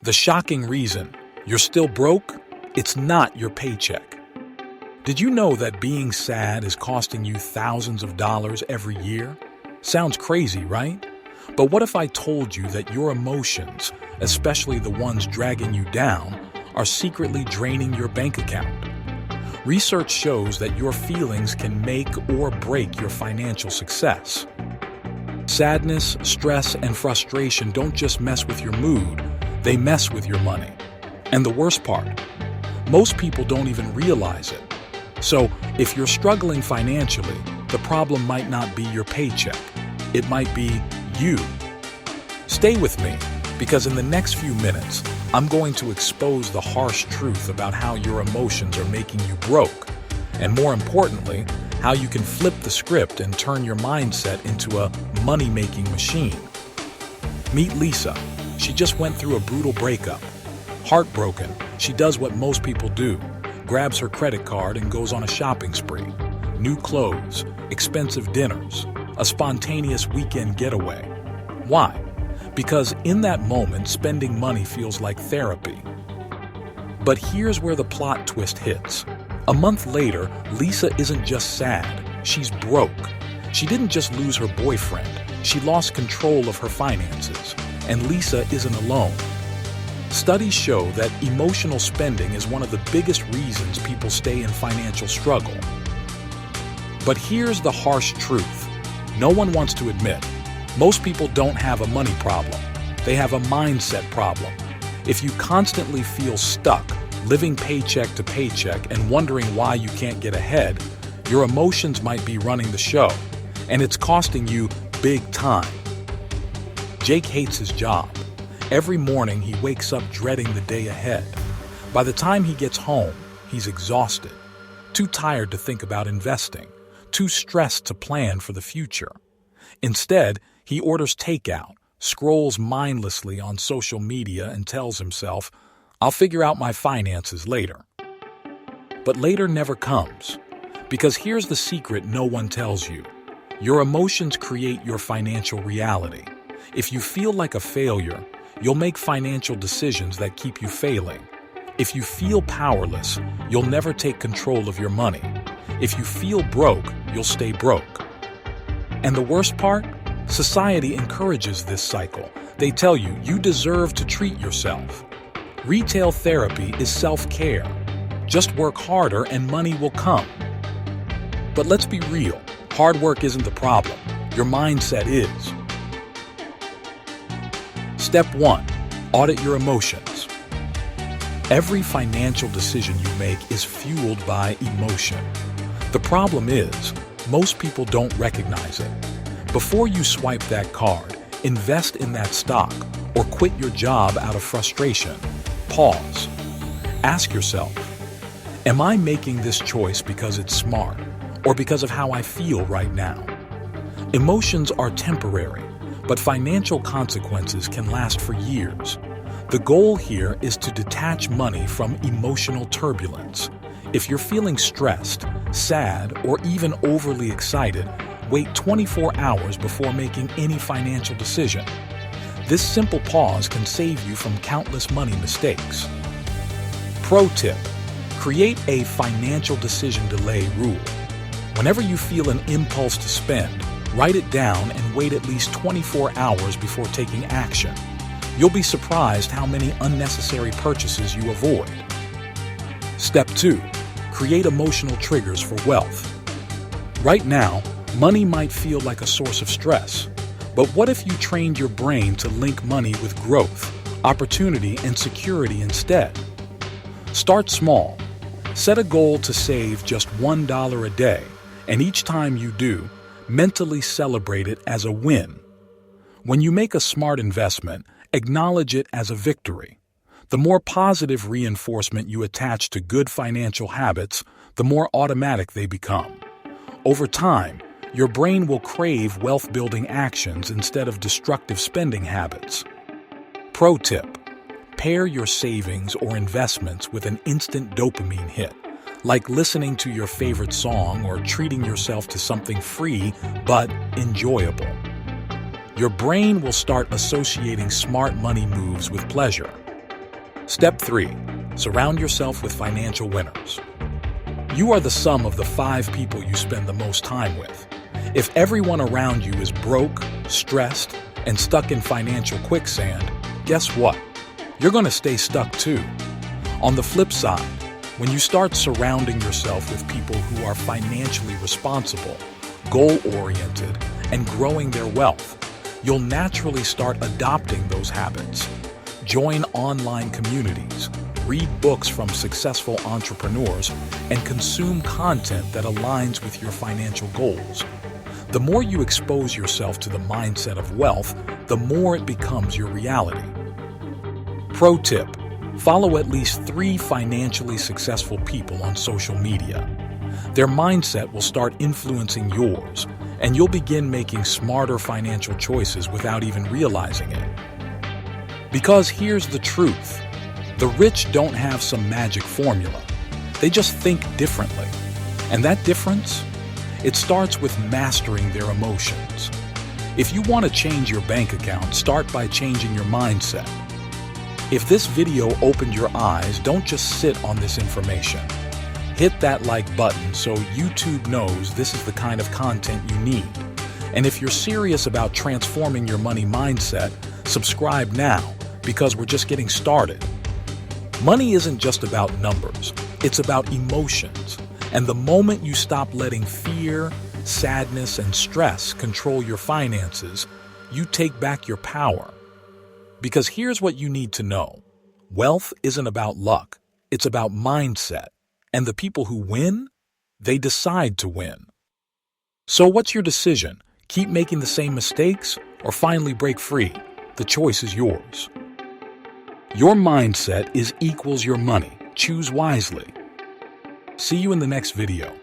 The shocking reason you're still broke, it's not your paycheck. Did you know that being sad is costing you thousands of dollars every year? Sounds crazy, right? But what if I told you that your emotions, especially the ones dragging you down, are secretly draining your bank account? Research shows that your feelings can make or break your financial success. Sadness, stress, and frustration don't just mess with your mood, they mess with your money. And the worst part, most people don't even realize it. So, if you're struggling financially, the problem might not be your paycheck. It might be you. Stay with me, because in the next few minutes, I'm going to expose the harsh truth about how your emotions are making you broke, and more importantly, how you can flip the script and turn your mindset into a money-making machine. Meet Lisa. She just went through a brutal breakup. Heartbroken, she does what most people do, grabs her credit card and goes on a shopping spree. New clothes, expensive dinners, a spontaneous weekend getaway. Why? Because in that moment, spending money feels like therapy. But here's where the plot twist hits. A month later, Lisa isn't just sad, she's broke. She didn't just lose her boyfriend, she lost control of her finances. And Lisa isn't alone. Studies show that emotional spending is one of the biggest reasons people stay in financial struggle. But here's the harsh truth. No one wants to admit. Most people don't have a money problem. They have a mindset problem. If you constantly feel stuck, living paycheck to paycheck and wondering why you can't get ahead, your emotions might be running the show, and it's costing you big time. Jake hates his job. Every morning he wakes up dreading the day ahead. By the time he gets home, he's exhausted, too tired to think about investing, too stressed to plan for the future. Instead, he orders takeout, scrolls mindlessly on social media and tells himself, "I'll figure out my finances later." But later never comes. Because here's the secret no one tells you. Your emotions create your financial reality. If you feel like a failure, you'll make financial decisions that keep you failing. If you feel powerless, you'll never take control of your money. If you feel broke, you'll stay broke. And the worst part? Society encourages this cycle. They tell you you deserve to treat yourself. Retail therapy is self-care. Just work harder and money will come. But let's be real. Hard work isn't the problem. Your mindset is. Step 1. Audit your emotions. Every financial decision you make is fueled by emotion. The problem is, most people don't recognize it. Before you swipe that card, invest in that stock, or quit your job out of frustration, pause. Ask yourself, am I making this choice because it's smart, or because of how I feel right now? Emotions are temporary, but financial consequences can last for years. The goal here is to detach money from emotional turbulence. If you're feeling stressed, sad, or even overly excited, wait 24 hours before making any financial decision. This simple pause can save you from countless money mistakes. Pro tip: create a financial decision delay rule. Whenever you feel an impulse to spend, write it down and wait at least 24 hours before taking action. You'll be surprised how many unnecessary purchases you avoid. Step 2. Create emotional triggers for wealth. Right now, money might feel like a source of stress. But what if you trained your brain to link money with growth, opportunity, and security instead? Start small. Set a goal to save just $1 a day, and each time you do, mentally celebrate it as a win. When you make a smart investment, acknowledge it as a victory. The more positive reinforcement you attach to good financial habits, the more automatic they become. Over time, your brain will crave wealth-building actions instead of destructive spending habits. Pro tip: pair your savings or investments with an instant dopamine hit, like listening to your favorite song or treating yourself to something free but enjoyable. Your brain will start associating smart money moves with pleasure. Step 3. Surround yourself with financial winners. You are the sum of the 5 people you spend the most time with. If everyone around you is broke, stressed, and stuck in financial quicksand, guess what? You're going to stay stuck too. On the flip side, when you start surrounding yourself with people who are financially responsible, goal-oriented, and growing their wealth, you'll naturally start adopting those habits. Join online communities, read books from successful entrepreneurs, and consume content that aligns with your financial goals. The more you expose yourself to the mindset of wealth, the more it becomes your reality. Pro tip: follow at least 3 financially successful people on social media. Their mindset will start influencing yours, and you'll begin making smarter financial choices without even realizing it. Because here's the truth: the rich don't have some magic formula. They just think differently. And that difference? It starts with mastering their emotions. If you want to change your bank account, start by changing your mindset. If this video opened your eyes, don't just sit on this information. Hit that like button so YouTube knows this is the kind of content you need. And if you're serious about transforming your money mindset, subscribe now, because we're just getting started. Money isn't just about numbers, it's about emotions. And the moment you stop letting fear, sadness, and stress control your finances, you take back your power. Because here's what you need to know: wealth isn't about luck, it's about mindset. And the people who win, they decide to win. So what's your decision? Keep making the same mistakes or finally break free? The choice is yours. Your mindset is equals your money. Choose wisely. See you in the next video.